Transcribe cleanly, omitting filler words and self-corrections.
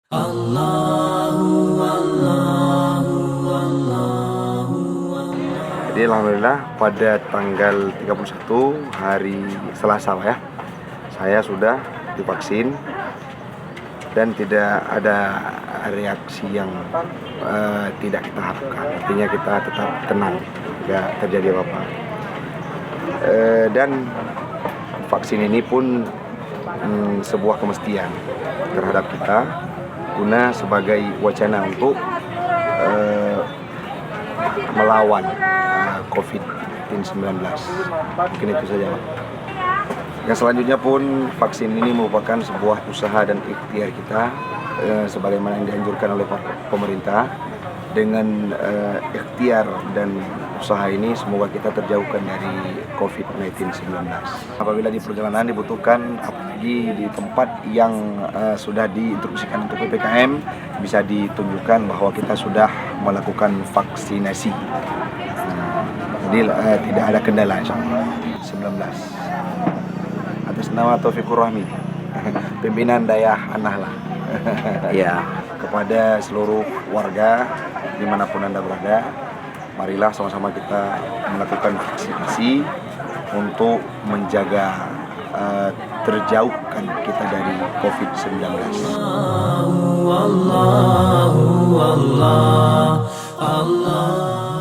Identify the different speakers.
Speaker 1: Jadi alhamdulillah pada tanggal 31 hari Selasa ya, saya sudah divaksin dan tidak ada reaksi yang tidak kita harapkan. Artinya kita tetap tenang, tidak terjadi apa-apa. Dan vaksin ini pun sebuah kemestian terhadap kita guna sebagai wacana untuk melawan COVID-19. Mungkin itu saja, Pak. Yang selanjutnya pun vaksin ini merupakan sebuah usaha dan ikhtiar kita sebagaimana yang dianjurkan oleh pemerintah. Dengan ikhtiar dan usaha ini semoga kita terjauhkan dari COVID-19. Apabila di perjalanan dibutuhkan, apalagi di tempat yang sudah diinstruksikan untuk PPKM, bisa ditunjukkan bahwa kita sudah melakukan vaksinasi. Jadi tidak ada kendala insyaallah. 19 atas nama Taufikur Rahmi, pimpinan Dayah An-Nahlah. Ya, kepada seluruh warga dimanapun Anda berada, marilah sama-sama kita melakukan vaksinasi untuk menjaga terjauhkan kita dari COVID-19. Allah.